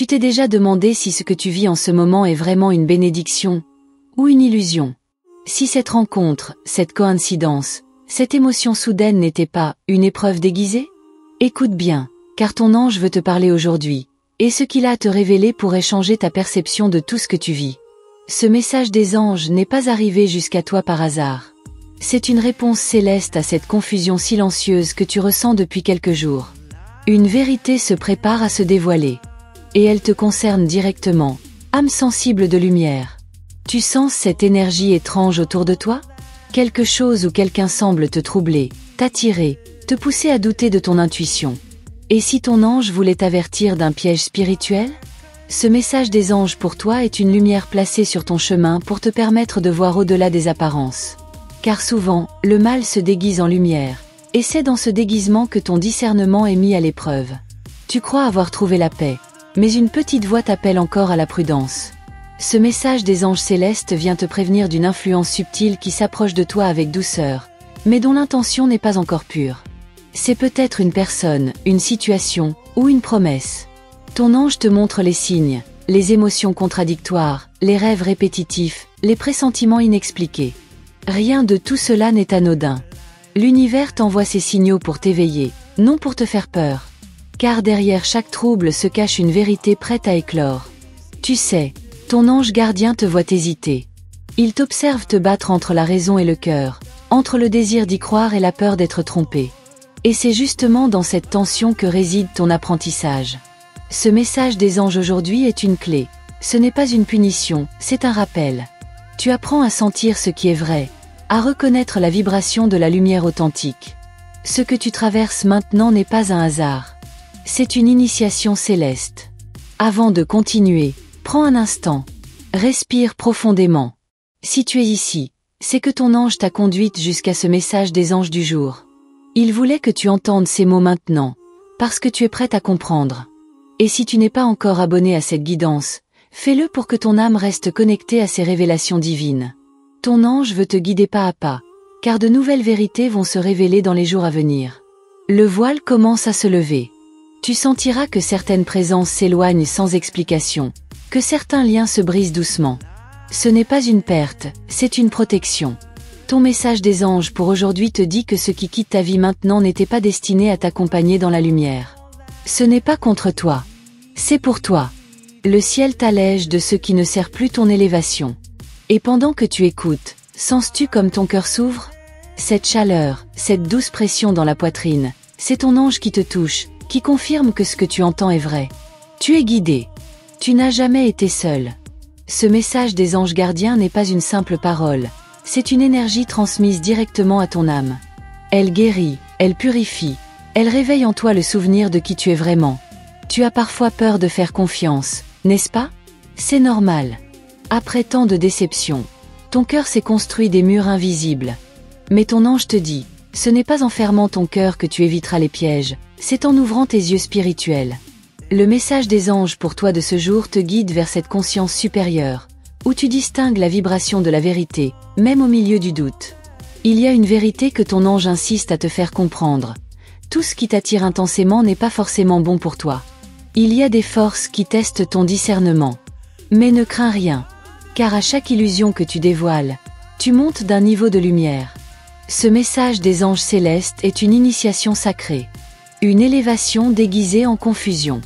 Tu t'es déjà demandé si ce que tu vis en ce moment est vraiment une bénédiction ou une illusion? Si cette rencontre, cette coïncidence, cette émotion soudaine n'était pas une épreuve déguisée? Écoute bien, car ton ange veut te parler aujourd'hui, et ce qu'il a à te révéler pourrait changer ta perception de tout ce que tu vis. Ce message des anges n'est pas arrivé jusqu'à toi par hasard. C'est une réponse céleste à cette confusion silencieuse que tu ressens depuis quelques jours. Une vérité se prépare à se dévoiler. Et elle te concerne directement, âme sensible de lumière. Tu sens cette énergie étrange autour de toi? Quelque chose ou quelqu'un semble te troubler, t'attirer, te pousser à douter de ton intuition. Et si ton ange voulait t'avertir d'un piège spirituel? Ce message des anges pour toi est une lumière placée sur ton chemin pour te permettre de voir au-delà des apparences. Car souvent, le mal se déguise en lumière, et c'est dans ce déguisement que ton discernement est mis à l'épreuve. Tu crois avoir trouvé la paix, mais une petite voix t'appelle encore à la prudence. Ce message des anges célestes vient te prévenir d'une influence subtile qui s'approche de toi avec douceur, mais dont l'intention n'est pas encore pure. C'est peut-être une personne, une situation, ou une promesse. Ton ange te montre les signes, les émotions contradictoires, les rêves répétitifs, les pressentiments inexpliqués. Rien de tout cela n'est anodin. L'univers t'envoie ces signaux pour t'éveiller, non pour te faire peur. Car derrière chaque trouble se cache une vérité prête à éclore. Tu sais, ton ange gardien te voit hésiter. Il t'observe te battre entre la raison et le cœur, entre le désir d'y croire et la peur d'être trompé. Et c'est justement dans cette tension que réside ton apprentissage. Ce message des anges aujourd'hui est une clé. Ce n'est pas une punition, c'est un rappel. Tu apprends à sentir ce qui est vrai, à reconnaître la vibration de la lumière authentique. Ce que tu traverses maintenant n'est pas un hasard. C'est une initiation céleste. Avant de continuer, prends un instant. Respire profondément. Si tu es ici, c'est que ton ange t'a conduite jusqu'à ce message des anges du jour. Il voulait que tu entendes ces mots maintenant, parce que tu es prête à comprendre. Et si tu n'es pas encore abonné à cette guidance, fais-le pour que ton âme reste connectée à ces révélations divines. Ton ange veut te guider pas à pas, car de nouvelles vérités vont se révéler dans les jours à venir. Le voile commence à se lever. Tu sentiras que certaines présences s'éloignent sans explication, que certains liens se brisent doucement. Ce n'est pas une perte, c'est une protection. Ton message des anges pour aujourd'hui te dit que ce qui quitte ta vie maintenant n'était pas destiné à t'accompagner dans la lumière. Ce n'est pas contre toi. C'est pour toi. Le ciel t'allège de ce qui ne sert plus ton élévation. Et pendant que tu écoutes, sens-tu comme ton cœur s'ouvre? Cette chaleur, cette douce pression dans la poitrine, c'est ton ange qui te touche, qui confirme que ce que tu entends est vrai. Tu es guidé. Tu n'as jamais été seul. Ce message des anges gardiens n'est pas une simple parole, c'est une énergie transmise directement à ton âme. Elle guérit, elle purifie, elle réveille en toi le souvenir de qui tu es vraiment. Tu as parfois peur de faire confiance, n'est-ce pas? C'est normal. Après tant de déceptions, ton cœur s'est construit des murs invisibles. Mais ton ange te dit, ce n'est pas en fermant ton cœur que tu éviteras les pièges, c'est en ouvrant tes yeux spirituels. Le message des anges pour toi de ce jour te guide vers cette conscience supérieure, où tu distingues la vibration de la vérité, même au milieu du doute. Il y a une vérité que ton ange insiste à te faire comprendre. Tout ce qui t'attire intensément n'est pas forcément bon pour toi. Il y a des forces qui testent ton discernement. Mais ne crains rien, car à chaque illusion que tu dévoiles, tu montes d'un niveau de lumière. Ce message des anges célestes est une initiation sacrée. Une élévation déguisée en confusion.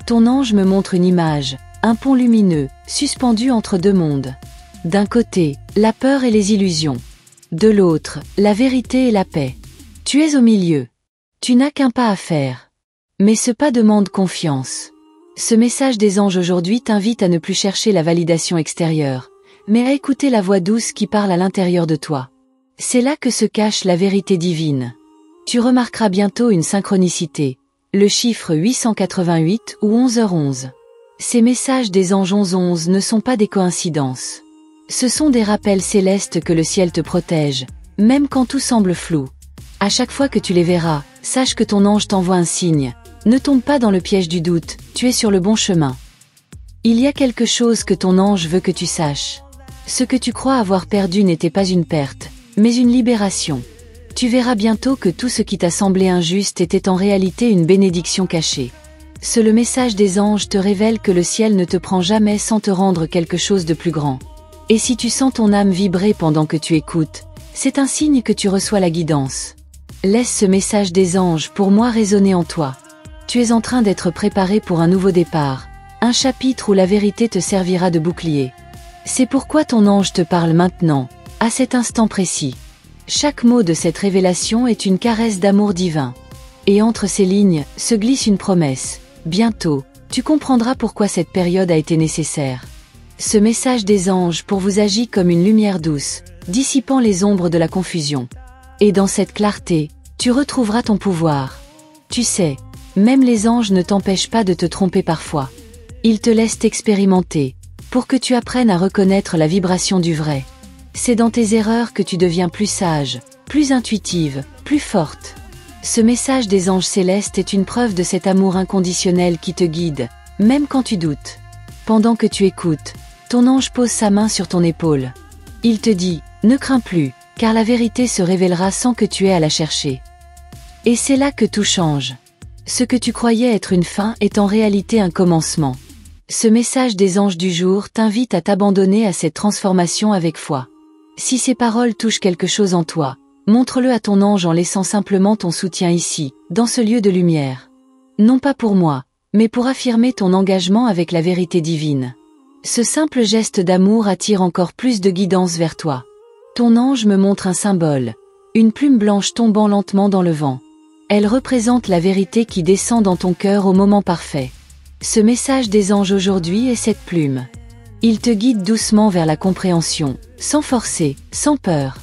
Ton ange me montre une image, un pont lumineux, suspendu entre deux mondes. D'un côté, la peur et les illusions. De l'autre, la vérité et la paix. Tu es au milieu. Tu n'as qu'un pas à faire. Mais ce pas demande confiance. Ce message des anges aujourd'hui t'invite à ne plus chercher la validation extérieure, mais à écouter la voix douce qui parle à l'intérieur de toi. C'est là que se cache la vérité divine. Tu remarqueras bientôt une synchronicité, le chiffre 888 ou 11h11. Ces messages des anges 1111 ne sont pas des coïncidences. Ce sont des rappels célestes que le ciel te protège, même quand tout semble flou. À chaque fois que tu les verras, sache que ton ange t'envoie un signe. Ne tombe pas dans le piège du doute, tu es sur le bon chemin. Il y a quelque chose que ton ange veut que tu saches. Ce que tu crois avoir perdu n'était pas une perte, mais une libération. Tu verras bientôt que tout ce qui t'a semblé injuste était en réalité une bénédiction cachée. Le message des anges te révèle que le ciel ne te prend jamais sans te rendre quelque chose de plus grand. Et si tu sens ton âme vibrer pendant que tu écoutes, c'est un signe que tu reçois la guidance. Laisse ce message des anges pour moi résonner en toi. Tu es en train d'être préparé pour un nouveau départ, un chapitre où la vérité te servira de bouclier. C'est pourquoi ton ange te parle maintenant, à cet instant précis. Chaque mot de cette révélation est une caresse d'amour divin. Et entre ces lignes, se glisse une promesse. Bientôt, tu comprendras pourquoi cette période a été nécessaire. Ce message des anges pour vous agit comme une lumière douce, dissipant les ombres de la confusion. Et dans cette clarté, tu retrouveras ton pouvoir. Tu sais, même les anges ne t'empêchent pas de te tromper parfois. Ils te laissent expérimenter, pour que tu apprennes à reconnaître la vibration du vrai. C'est dans tes erreurs que tu deviens plus sage, plus intuitive, plus forte. Ce message des anges célestes est une preuve de cet amour inconditionnel qui te guide, même quand tu doutes. Pendant que tu écoutes, ton ange pose sa main sur ton épaule. Il te dit, ne crains plus, car la vérité se révélera sans que tu aies à la chercher. Et c'est là que tout change. Ce que tu croyais être une fin est en réalité un commencement. Ce message des anges du jour t'invite à t'abandonner à cette transformation avec foi. Si ces paroles touchent quelque chose en toi, montre-le à ton ange en laissant simplement ton soutien ici, dans ce lieu de lumière. Non pas pour moi, mais pour affirmer ton engagement avec la vérité divine. Ce simple geste d'amour attire encore plus de guidance vers toi. Ton ange me montre un symbole, une plume blanche tombant lentement dans le vent. Elle représente la vérité qui descend dans ton cœur au moment parfait. Ce message des anges aujourd'hui est cette plume. Il te guide doucement vers la compréhension, sans forcer, sans peur.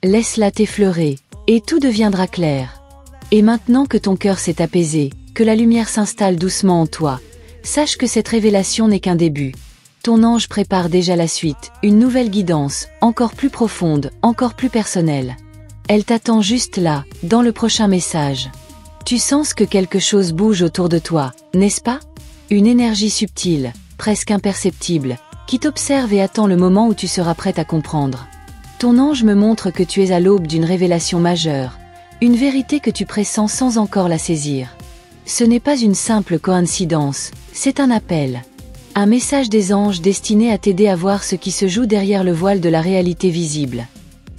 Laisse-la t'effleurer, et tout deviendra clair. Et maintenant que ton cœur s'est apaisé, que la lumière s'installe doucement en toi, sache que cette révélation n'est qu'un début. Ton ange prépare déjà la suite, une nouvelle guidance, encore plus profonde, encore plus personnelle. Elle t'attend juste là, dans le prochain message. Tu sens que quelque chose bouge autour de toi, n'est-ce pas? Une énergie subtile, presque imperceptible, qui t'observe et attend le moment où tu seras prête à comprendre. Ton ange me montre que tu es à l'aube d'une révélation majeure, une vérité que tu pressens sans encore la saisir. Ce n'est pas une simple coïncidence, c'est un appel. Un message des anges destiné à t'aider à voir ce qui se joue derrière le voile de la réalité visible.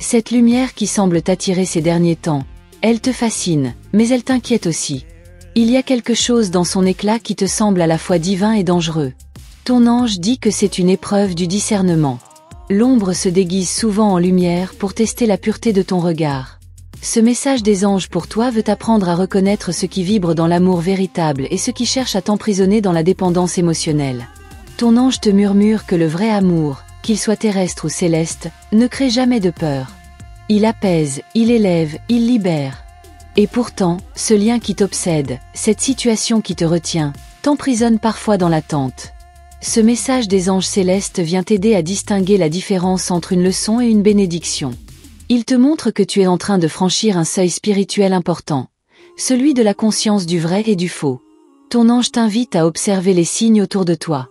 Cette lumière qui semble t'attirer ces derniers temps, elle te fascine, mais elle t'inquiète aussi. Il y a quelque chose dans son éclat qui te semble à la fois divin et dangereux. Ton ange dit que c'est une épreuve du discernement. L'ombre se déguise souvent en lumière pour tester la pureté de ton regard. Ce message des anges pour toi veut t'apprendre à reconnaître ce qui vibre dans l'amour véritable et ce qui cherche à t'emprisonner dans la dépendance émotionnelle. Ton ange te murmure que le vrai amour, qu'il soit terrestre ou céleste, ne crée jamais de peur. Il apaise, il élève, il libère. Et pourtant, ce lien qui t'obsède, cette situation qui te retient, t'emprisonne parfois dans l'attente. Ce message des anges célestes vient t'aider à distinguer la différence entre une leçon et une bénédiction. Il te montre que tu es en train de franchir un seuil spirituel important, celui de la conscience du vrai et du faux. Ton ange t'invite à observer les signes autour de toi.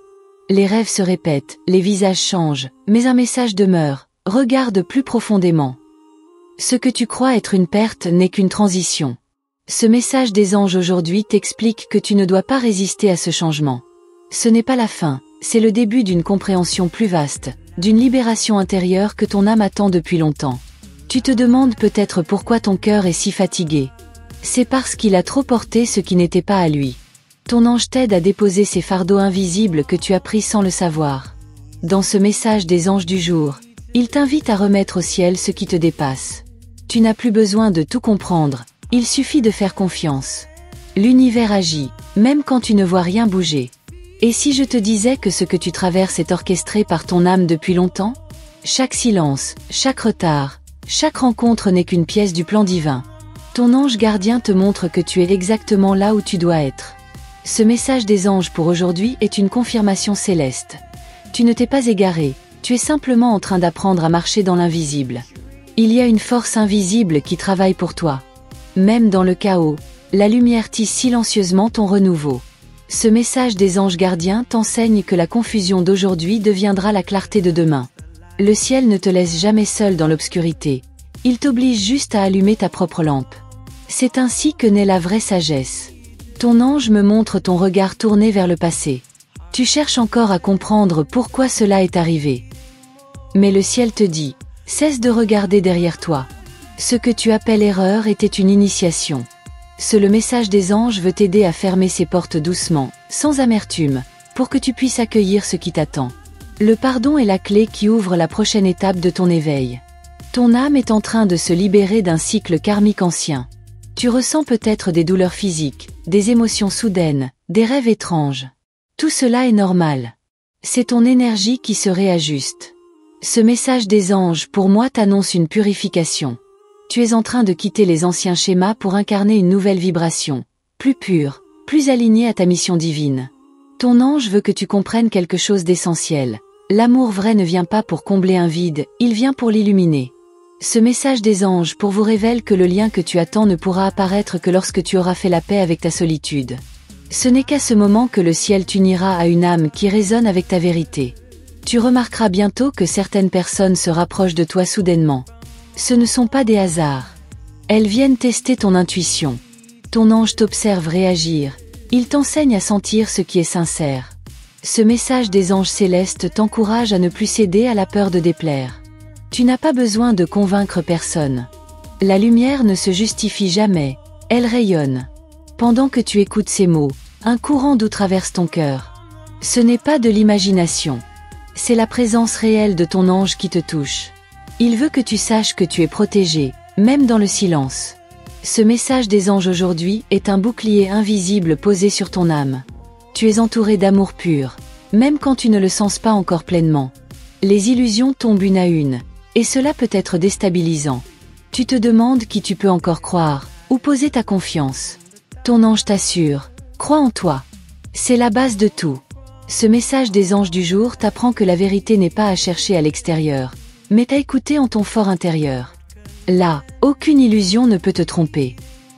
Les rêves se répètent, les visages changent, mais un message demeure, regarde plus profondément. Ce que tu crois être une perte n'est qu'une transition. Ce message des anges aujourd'hui t'explique que tu ne dois pas résister à ce changement. Ce n'est pas la fin, c'est le début d'une compréhension plus vaste, d'une libération intérieure que ton âme attend depuis longtemps. Tu te demandes peut-être pourquoi ton cœur est si fatigué. C'est parce qu'il a trop porté ce qui n'était pas à lui. Ton ange t'aide à déposer ces fardeaux invisibles que tu as pris sans le savoir. Dans ce message des anges du jour, il t'invite à remettre au ciel ce qui te dépasse. Tu n'as plus besoin de tout comprendre, il suffit de faire confiance. L'univers agit, même quand tu ne vois rien bouger. Et si je te disais que ce que tu traverses est orchestré par ton âme depuis longtemps? Chaque silence, chaque retard, chaque rencontre n'est qu'une pièce du plan divin. Ton ange gardien te montre que tu es exactement là où tu dois être. Ce message des anges pour aujourd'hui est une confirmation céleste. Tu ne t'es pas égaré, tu es simplement en train d'apprendre à marcher dans l'invisible. Il y a une force invisible qui travaille pour toi. Même dans le chaos, la lumière tisse silencieusement ton renouveau. Ce message des anges gardiens t'enseigne que la confusion d'aujourd'hui deviendra la clarté de demain. Le ciel ne te laisse jamais seul dans l'obscurité. Il t'oblige juste à allumer ta propre lampe. C'est ainsi que naît la vraie sagesse. Ton ange me montre ton regard tourné vers le passé. Tu cherches encore à comprendre pourquoi cela est arrivé. Mais le ciel te dit, cesse de regarder derrière toi. Ce que tu appelles erreur était une initiation. Le message des anges veut t'aider à fermer ces portes doucement, sans amertume, pour que tu puisses accueillir ce qui t'attend. Le pardon est la clé qui ouvre la prochaine étape de ton éveil. Ton âme est en train de se libérer d'un cycle karmique ancien. Tu ressens peut-être des douleurs physiques, des émotions soudaines, des rêves étranges. Tout cela est normal. C'est ton énergie qui se réajuste. Ce message des anges pour moi t'annonce une purification. Tu es en train de quitter les anciens schémas pour incarner une nouvelle vibration, plus pure, plus alignée à ta mission divine. Ton ange veut que tu comprennes quelque chose d'essentiel. L'amour vrai ne vient pas pour combler un vide, il vient pour l'illuminer. Ce message des anges pour vous révèle que le lien que tu attends ne pourra apparaître que lorsque tu auras fait la paix avec ta solitude. Ce n'est qu'à ce moment que le ciel t'unira à une âme qui résonne avec ta vérité. Tu remarqueras bientôt que certaines personnes se rapprochent de toi soudainement. Ce ne sont pas des hasards. Elles viennent tester ton intuition. Ton ange t'observe réagir. Il t'enseigne à sentir ce qui est sincère. Ce message des anges célestes t'encourage à ne plus céder à la peur de déplaire. Tu n'as pas besoin de convaincre personne. La lumière ne se justifie jamais, elle rayonne. Pendant que tu écoutes ces mots, un courant d'eau traverse ton cœur. Ce n'est pas de l'imagination. C'est la présence réelle de ton ange qui te touche. Il veut que tu saches que tu es protégé, même dans le silence. Ce message des anges aujourd'hui est un bouclier invisible posé sur ton âme. Tu es entouré d'amour pur, même quand tu ne le sens pas encore pleinement. Les illusions tombent une à une, et cela peut être déstabilisant. Tu te demandes qui tu peux encore croire, ou poser ta confiance. Ton ange t'assure, crois en toi. C'est la base de tout. Ce message des anges du jour t'apprend que la vérité n'est pas à chercher à l'extérieur, mais à écouter en ton fort intérieur. Là, aucune illusion ne peut te tromper.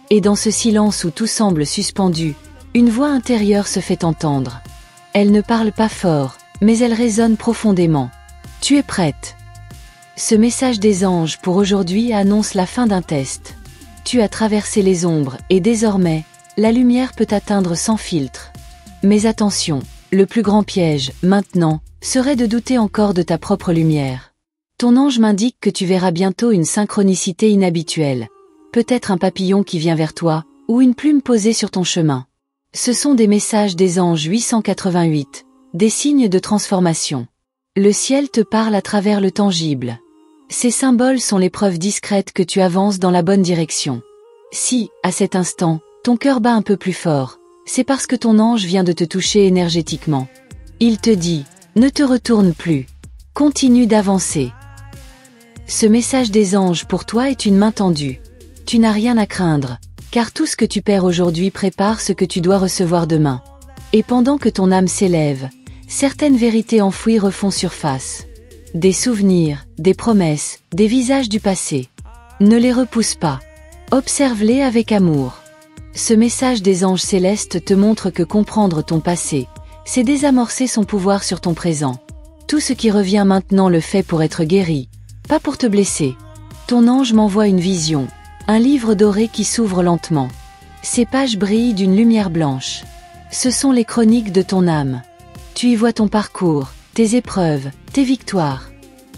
Et dans ce silence où tout semble suspendu, une voix intérieure se fait entendre. Elle ne parle pas fort, mais elle résonne profondément. Tu es prête. Ce message des anges pour aujourd'hui annonce la fin d'un test. Tu as traversé les ombres et désormais, la lumière peut t'atteindre sans filtre. Mais attention, le plus grand piège, maintenant, serait de douter encore de ta propre lumière. Ton ange m'indique que tu verras bientôt une synchronicité inhabituelle. Peut-être un papillon qui vient vers toi, ou une plume posée sur ton chemin. Ce sont des messages des anges 888, des signes de transformation. Le ciel te parle à travers le tangible. Ces symboles sont les preuves discrètes que tu avances dans la bonne direction. Si, à cet instant, ton cœur bat un peu plus fort, c'est parce que ton ange vient de te toucher énergétiquement. Il te dit, ne te retourne plus. Continue d'avancer. Ce message des anges pour toi est une main tendue. Tu n'as rien à craindre, car tout ce que tu perds aujourd'hui prépare ce que tu dois recevoir demain. Et pendant que ton âme s'élève, certaines vérités enfouies refont surface. Des souvenirs, des promesses, des visages du passé. Ne les repousse pas. Observe-les avec amour. Ce message des anges célestes te montre que comprendre ton passé, c'est désamorcer son pouvoir sur ton présent. Tout ce qui revient maintenant le fait pour être guéri, pas pour te blesser. Ton ange m'envoie une vision, un livre doré qui s'ouvre lentement. Ses pages brillent d'une lumière blanche. Ce sont les chroniques de ton âme. Tu y vois ton parcours, tes épreuves, tes victoires.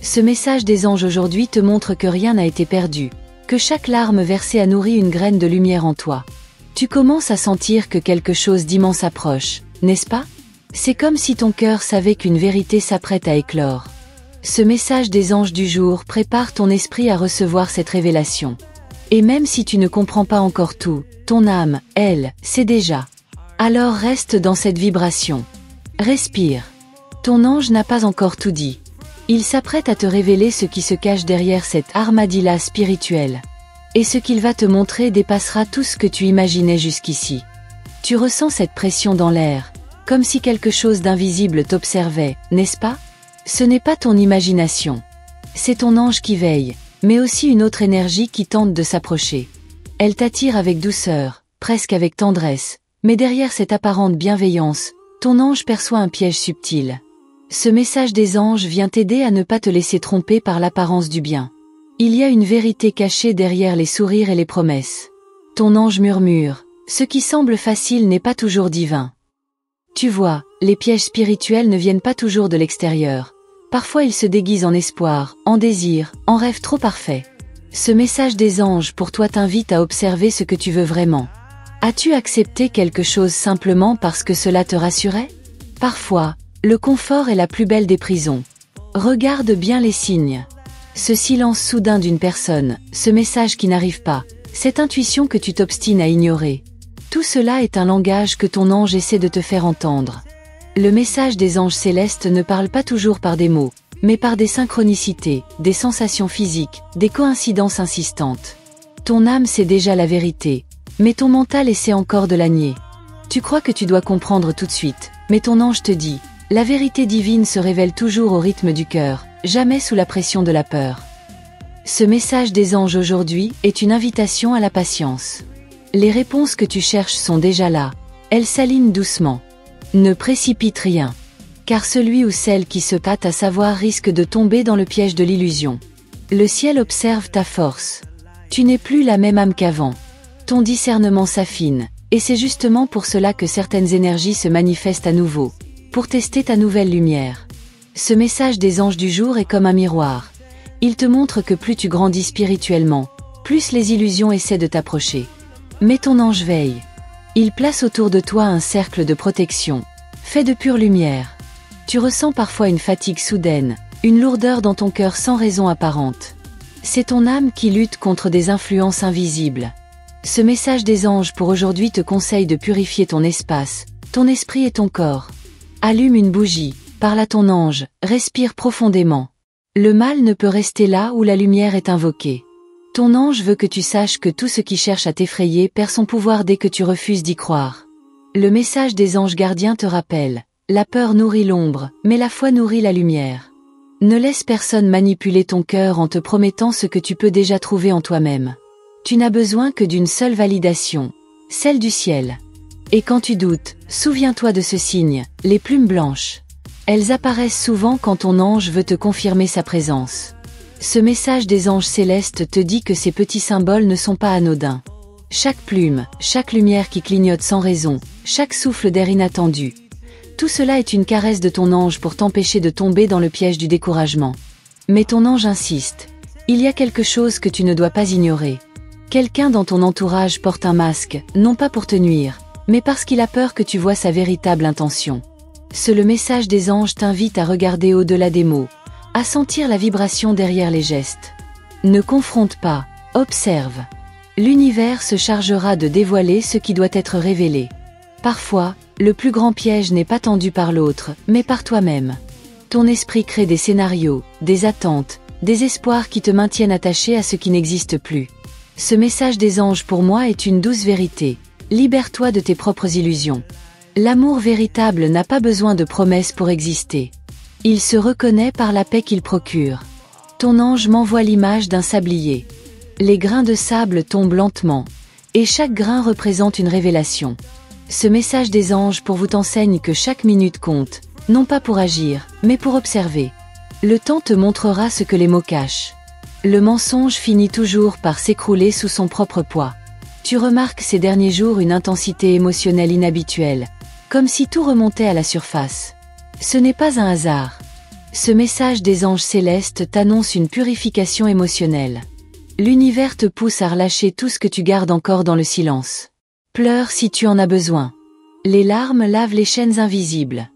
Ce message des anges aujourd'hui te montre que rien n'a été perdu, que chaque larme versée a nourri une graine de lumière en toi. Tu commences à sentir que quelque chose d'immense approche, n'est-ce pas? C'est comme si ton cœur savait qu'une vérité s'apprête à éclore. Ce message des anges du jour prépare ton esprit à recevoir cette révélation. Et même si tu ne comprends pas encore tout, ton âme, elle, sait déjà. Alors reste dans cette vibration. Respire. Ton ange n'a pas encore tout dit. Il s'apprête à te révéler ce qui se cache derrière cette armadillah spirituelle. Et ce qu'il va te montrer dépassera tout ce que tu imaginais jusqu'ici. Tu ressens cette pression dans l'air, comme si quelque chose d'invisible t'observait, n'est-ce pas? Ce n'est pas ton imagination. C'est ton ange qui veille, mais aussi une autre énergie qui tente de s'approcher. Elle t'attire avec douceur, presque avec tendresse, mais derrière cette apparente bienveillance, ton ange perçoit un piège subtil. Ce message des anges vient t'aider à ne pas te laisser tromper par l'apparence du bien. Il y a une vérité cachée derrière les sourires et les promesses. Ton ange murmure, Ce qui semble facile n'est pas toujours divin. Tu vois, les pièges spirituels ne viennent pas toujours de l'extérieur. Parfois ils se déguisent en espoir, en désir, en rêve trop parfait. Ce message des anges pour toi t'invite à observer ce que tu veux vraiment. As-tu accepté quelque chose simplement parce que cela te rassurait? Parfois, le confort est la plus belle des prisons. Regarde bien les signes. Ce silence soudain d'une personne, ce message qui n'arrive pas, cette intuition que tu t'obstines à ignorer. Tout cela est un langage que ton ange essaie de te faire entendre. Le message des anges célestes ne parle pas toujours par des mots, mais par des synchronicités, des sensations physiques, des coïncidences insistantes. Ton âme sait déjà la vérité, mais ton mental essaie encore de la nier. Tu crois que tu dois comprendre tout de suite, mais ton ange te dit, la vérité divine se révèle toujours au rythme du cœur, jamais sous la pression de la peur. Ce message des anges aujourd'hui est une invitation à la patience. Les réponses que tu cherches sont déjà là, elles s'alignent doucement. Ne précipite rien. Car celui ou celle qui se hâte à savoir risque de tomber dans le piège de l'illusion. Le ciel observe ta force. Tu n'es plus la même âme qu'avant. Ton discernement s'affine, et c'est justement pour cela que certaines énergies se manifestent à nouveau, pour tester ta nouvelle lumière. Ce message des anges du jour est comme un miroir. Il te montre que plus tu grandis spirituellement, plus les illusions essaient de t'approcher. Mais ton ange veille. Il place autour de toi un cercle de protection, fait de pure lumière. Tu ressens parfois une fatigue soudaine, une lourdeur dans ton cœur sans raison apparente. C'est ton âme qui lutte contre des influences invisibles. Ce message des anges pour aujourd'hui te conseille de purifier ton espace, ton esprit et ton corps. Allume une bougie, parle à ton ange, respire profondément. Le mal ne peut rester là où la lumière est invoquée. Ton ange veut que tu saches que tout ce qui cherche à t'effrayer perd son pouvoir dès que tu refuses d'y croire. Le message des anges gardiens te rappelle, la peur nourrit l'ombre, mais la foi nourrit la lumière. Ne laisse personne manipuler ton cœur en te promettant ce que tu peux déjà trouver en toi-même. Tu n'as besoin que d'une seule validation, celle du ciel. Et quand tu doutes, souviens-toi de ce signe, les plumes blanches. Elles apparaissent souvent quand ton ange veut te confirmer sa présence. Ce message des anges célestes te dit que ces petits symboles ne sont pas anodins. Chaque plume, chaque lumière qui clignote sans raison, chaque souffle d'air inattendu. Tout cela est une caresse de ton ange pour t'empêcher de tomber dans le piège du découragement. Mais ton ange insiste. Il y a quelque chose que tu ne dois pas ignorer. Quelqu'un dans ton entourage porte un masque, non pas pour te nuire, mais parce qu'il a peur que tu vois sa véritable intention. Le message des anges t'invite à regarder au-delà des mots, à sentir la vibration derrière les gestes. Ne confronte pas, observe. L'univers se chargera de dévoiler ce qui doit être révélé. Parfois, le plus grand piège n'est pas tendu par l'autre, mais par toi-même. Ton esprit crée des scénarios, des attentes, des espoirs qui te maintiennent attaché à ce qui n'existe plus. Ce message des anges pour moi est une douce vérité. Libère-toi de tes propres illusions. L'amour véritable n'a pas besoin de promesses pour exister. Il se reconnaît par la paix qu'il procure. Ton ange m'envoie l'image d'un sablier. Les grains de sable tombent lentement, et chaque grain représente une révélation. Ce message des anges pour vous t'enseigne que chaque minute compte, non pas pour agir, mais pour observer. Le temps te montrera ce que les mots cachent. Le mensonge finit toujours par s'écrouler sous son propre poids. Tu remarques ces derniers jours une intensité émotionnelle inhabituelle, comme si tout remontait à la surface. Ce n'est pas un hasard. Ce message des anges célestes t'annonce une purification émotionnelle. L'univers te pousse à relâcher tout ce que tu gardes encore dans le silence. Pleure si tu en as besoin. Les larmes lavent les chaînes invisibles.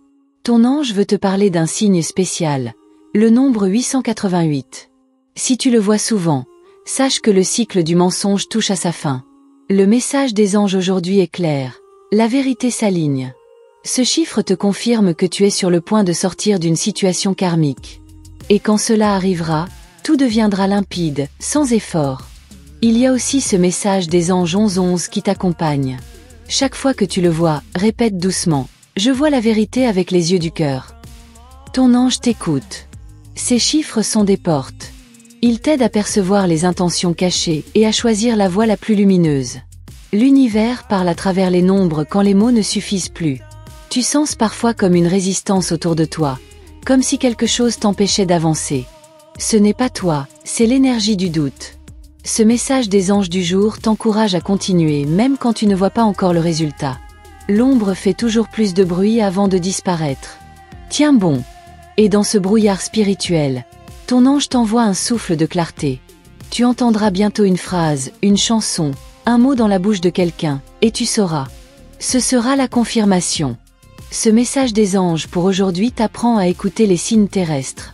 Ton ange veut te parler d'un signe spécial, le nombre 888. Si tu le vois souvent, sache que le cycle du mensonge touche à sa fin. Le message des anges aujourd'hui est clair. La vérité s'aligne. Ce chiffre te confirme que tu es sur le point de sortir d'une situation karmique. Et quand cela arrivera, tout deviendra limpide, sans effort. Il y a aussi ce message des anges 1111 qui t'accompagne. Chaque fois que tu le vois, répète doucement. Je vois la vérité avec les yeux du cœur. Ton ange t'écoute. Ces chiffres sont des portes. Ils t'aident à percevoir les intentions cachées et à choisir la voie la plus lumineuse. L'univers parle à travers les nombres quand les mots ne suffisent plus. Tu sens parfois comme une résistance autour de toi, comme si quelque chose t'empêchait d'avancer. Ce n'est pas toi, c'est l'énergie du doute. Ce message des anges du jour t'encourage à continuer même quand tu ne vois pas encore le résultat. L'ombre fait toujours plus de bruit avant de disparaître. Tiens bon. Et dans ce brouillard spirituel, ton ange t'envoie un souffle de clarté. Tu entendras bientôt une phrase, une chanson, un mot dans la bouche de quelqu'un, et tu sauras. Ce sera la confirmation. Ce message des anges pour aujourd'hui t'apprend à écouter les signes terrestres.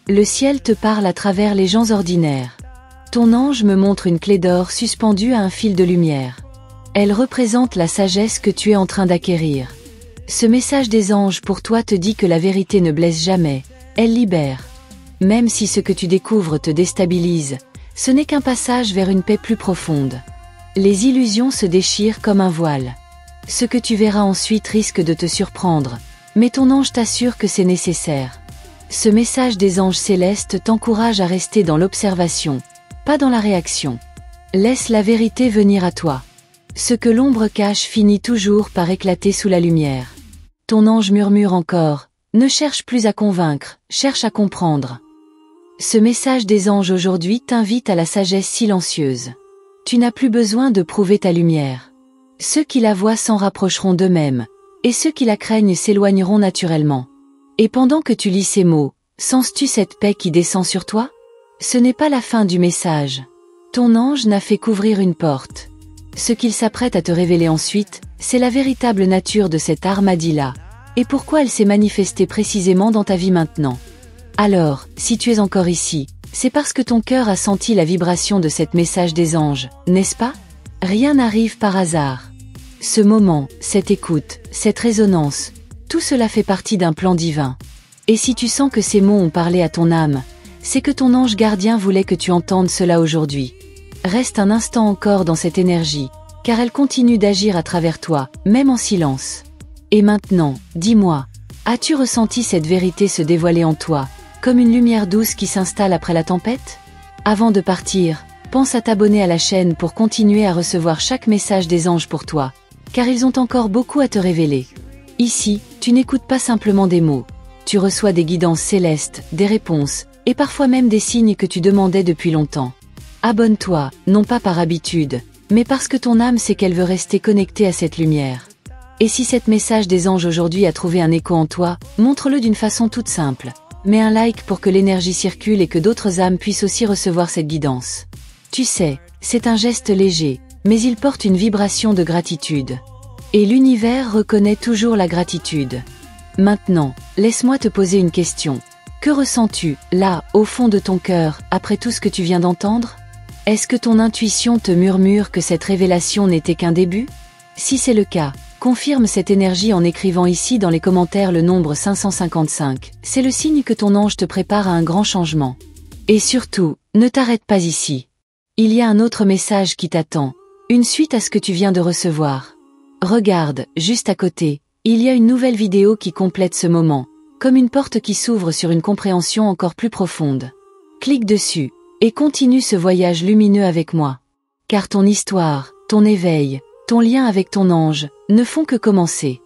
Le ciel te parle à travers les gens ordinaires. Ton ange me montre une clé d'or suspendue à un fil de lumière. Elle représente la sagesse que tu es en train d'acquérir. Ce message des anges pour toi te dit que la vérité ne blesse jamais, elle libère. Même si ce que tu découvres te déstabilise, ce n'est qu'un passage vers une paix plus profonde. Les illusions se déchirent comme un voile. Ce que tu verras ensuite risque de te surprendre, mais ton ange t'assure que c'est nécessaire. Ce message des anges célestes t'encourage à rester dans l'observation, pas dans la réaction. Laisse la vérité venir à toi. Ce que l'ombre cache finit toujours par éclater sous la lumière. Ton ange murmure encore, ne cherche plus à convaincre, cherche à comprendre. Ce message des anges aujourd'hui t'invite à la sagesse silencieuse. Tu n'as plus besoin de prouver ta lumière. Ceux qui la voient s'en rapprocheront d'eux-mêmes, et ceux qui la craignent s'éloigneront naturellement. Et pendant que tu lis ces mots, sens-tu cette paix qui descend sur toi? Ce n'est pas la fin du message. Ton ange n'a fait qu'ouvrir une porte. Ce qu'il s'apprête à te révéler ensuite, c'est la véritable nature de cette armadillah, et pourquoi elle s'est manifestée précisément dans ta vie maintenant. Alors, si tu es encore ici, c'est parce que ton cœur a senti la vibration de cet message des anges, n'est-ce pas? Rien n'arrive par hasard. Ce moment, cette écoute, cette résonance, tout cela fait partie d'un plan divin. Et si tu sens que ces mots ont parlé à ton âme, c'est que ton ange gardien voulait que tu entendes cela aujourd'hui. Reste un instant encore dans cette énergie, car elle continue d'agir à travers toi, même en silence. Et maintenant, dis-moi, as-tu ressenti cette vérité se dévoiler en toi, comme une lumière douce qui s'installe après la tempête? Avant de partir, pense à t'abonner à la chaîne pour continuer à recevoir chaque message des anges pour toi, car ils ont encore beaucoup à te révéler. Ici, tu n'écoutes pas simplement des mots, tu reçois des guidances célestes, des réponses, et parfois même des signes que tu demandais depuis longtemps. Abonne-toi, non pas par habitude, mais parce que ton âme sait qu'elle veut rester connectée à cette lumière. Et si cet message des anges aujourd'hui a trouvé un écho en toi, montre-le d'une façon toute simple. Mets un like pour que l'énergie circule et que d'autres âmes puissent aussi recevoir cette guidance. Tu sais, c'est un geste léger, mais il porte une vibration de gratitude. Et l'univers reconnaît toujours la gratitude. Maintenant, laisse-moi te poser une question. Que ressens-tu, là, au fond de ton cœur, après tout ce que tu viens d'entendre? Est-ce que ton intuition te murmure que cette révélation n'était qu'un début? Si c'est le cas, confirme cette énergie en écrivant ici dans les commentaires le nombre 555. C'est le signe que ton ange te prépare à un grand changement. Et surtout, ne t'arrête pas ici. Il y a un autre message qui t'attend, une suite à ce que tu viens de recevoir. Regarde, juste à côté, il y a une nouvelle vidéo qui complète ce moment, comme une porte qui s'ouvre sur une compréhension encore plus profonde. Clique dessus, et continue ce voyage lumineux avec moi. Car ton histoire, ton éveil, ton lien avec ton ange, ne font que commencer.